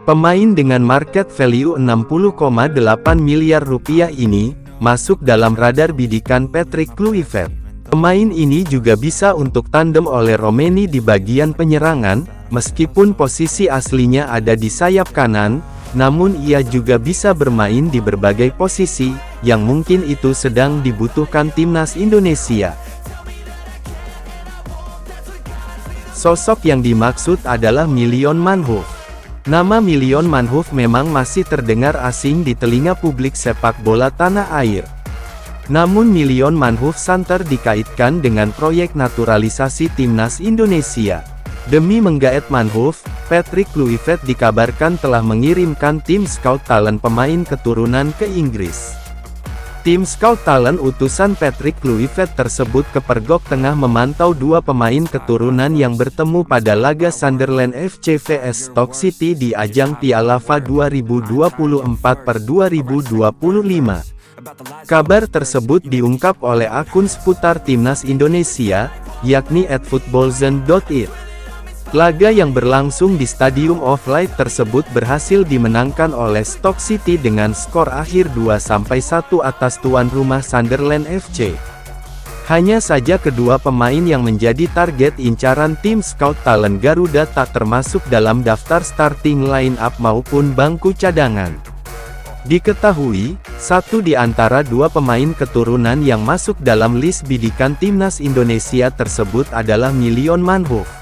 Pemain dengan market value 60,8 miliar rupiah ini, masuk dalam radar bidikan Patrick Kluivert. Pemain ini juga bisa untuk tandem oleh Romeni di bagian penyerangan, meskipun posisi aslinya ada di sayap kanan, namun ia juga bisa bermain di berbagai posisi, yang mungkin itu sedang dibutuhkan timnas Indonesia. Sosok yang dimaksud adalah Milion Manhoef. Nama Milion Manhoef memang masih terdengar asing di telinga publik sepak bola tanah air. Namun Milion Manhoef santer dikaitkan dengan proyek naturalisasi timnas Indonesia. Demi menggaet Manhoef, Patrick Kluivert dikabarkan telah mengirimkan tim scout talent pemain keturunan ke Inggris. Tim scout talent utusan Patrick Kluivert tersebut kepergok tengah memantau dua pemain keturunan yang bertemu pada laga Sunderland FC vs Stoke City di ajang Piala FA 2024/2025. Kabar tersebut diungkap oleh akun seputar timnas Indonesia, yakni @footballzone.it. Laga yang berlangsung di Stadium of Light tersebut berhasil dimenangkan oleh Stoke City dengan skor akhir 2-1 atas tuan rumah Sunderland FC. Hanya saja kedua pemain yang menjadi target incaran tim scout talent Garuda tak termasuk dalam daftar starting line-up maupun bangku cadangan. Diketahui, satu di antara dua pemain keturunan yang masuk dalam list bidikan timnas Indonesia tersebut adalah Milion Manhoef.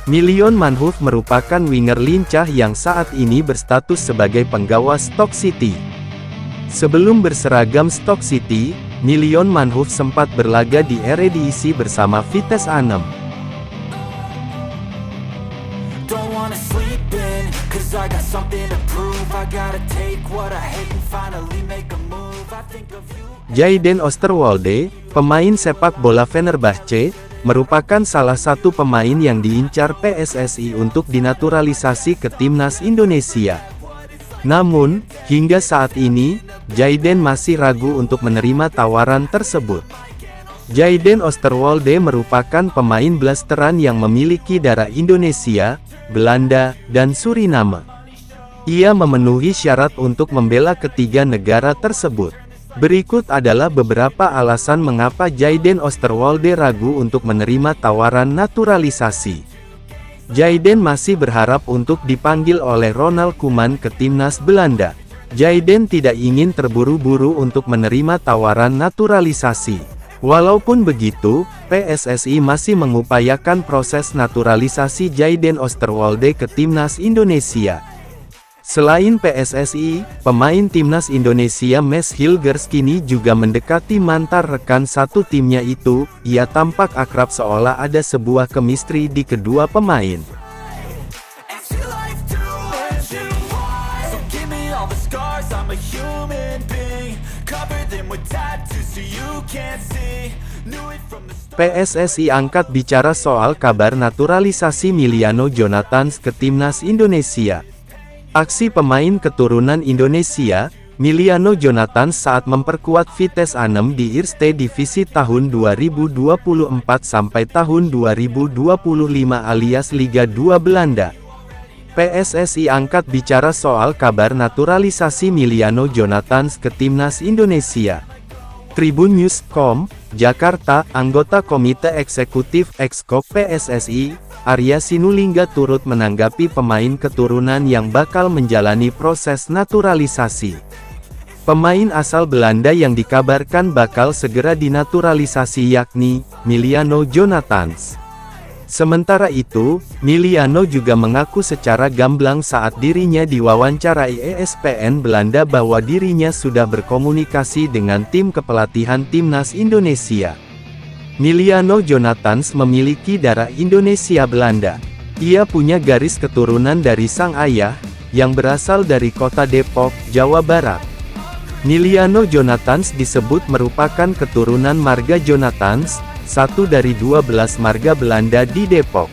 Milion Manhoef merupakan winger lincah yang saat ini berstatus sebagai penggawa Stoke City. Sebelum berseragam Stoke City, Milion Manhoef sempat berlaga di Eredivisie bersama Vitesse Arnhem. Jayden Oosterwolde, pemain sepak bola Fenerbahce, merupakan salah satu pemain yang diincar PSSI untuk dinaturalisasi ke timnas Indonesia. Namun, hingga saat ini, Jayden masih ragu untuk menerima tawaran tersebut. Jayden Oosterwolde merupakan pemain blasteran yang memiliki darah Indonesia, Belanda, dan Suriname. Ia memenuhi syarat untuk membela ketiga negara tersebut. Berikut adalah beberapa alasan mengapa Jayden Oosterwolde ragu untuk menerima tawaran naturalisasi. Jayden masih berharap untuk dipanggil oleh Ronald Koeman ke timnas Belanda. Jayden tidak ingin terburu-buru untuk menerima tawaran naturalisasi. Walaupun begitu, PSSI masih mengupayakan proses naturalisasi Jayden Oosterwolde ke timnas Indonesia. Selain PSSI, pemain timnas Indonesia Mads Hilgers kini juga mendekati mantan rekan satu timnya itu. Ia tampak akrab seolah ada sebuah chemistry di kedua pemain. PSSI angkat bicara soal kabar naturalisasi Miliano Jonathans ke timnas Indonesia. Aksi pemain keturunan Indonesia, Miliano Jonathans saat memperkuat Vitesse Arnhem di Eerste Divisi tahun 2024 sampai tahun 2025 alias Liga 2 Belanda. PSSI angkat bicara soal kabar naturalisasi Miliano Jonathans ke timnas Indonesia. Tribunnews.com, Jakarta, anggota Komite Eksekutif Ekskop PSSI, Arya Sinulinga turut menanggapi pemain keturunan yang bakal menjalani proses naturalisasi. Pemain asal Belanda yang dikabarkan bakal segera dinaturalisasi yakni Miliano Jonathans. Sementara itu, Miliano juga mengaku secara gamblang saat dirinya diwawancarai ESPN Belanda bahwa dirinya sudah berkomunikasi dengan tim kepelatihan timnas Indonesia. Miliano Jonathans memiliki darah Indonesia Belanda. Ia punya garis keturunan dari sang ayah, yang berasal dari kota Depok, Jawa Barat. Miliano Jonathans disebut merupakan keturunan marga Jonathans, satu dari 12 marga Belanda di Depok.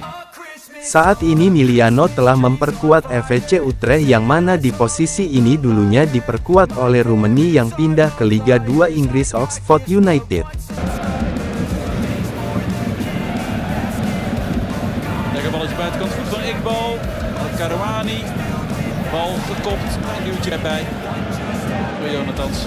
Saat ini Miliano telah memperkuat FC Utrecht yang mana di posisi ini dulunya diperkuat oleh Rumeni yang pindah ke Liga 2 Inggris Oxford United. Bal gekopt, een duwtje erbij door Jonathans.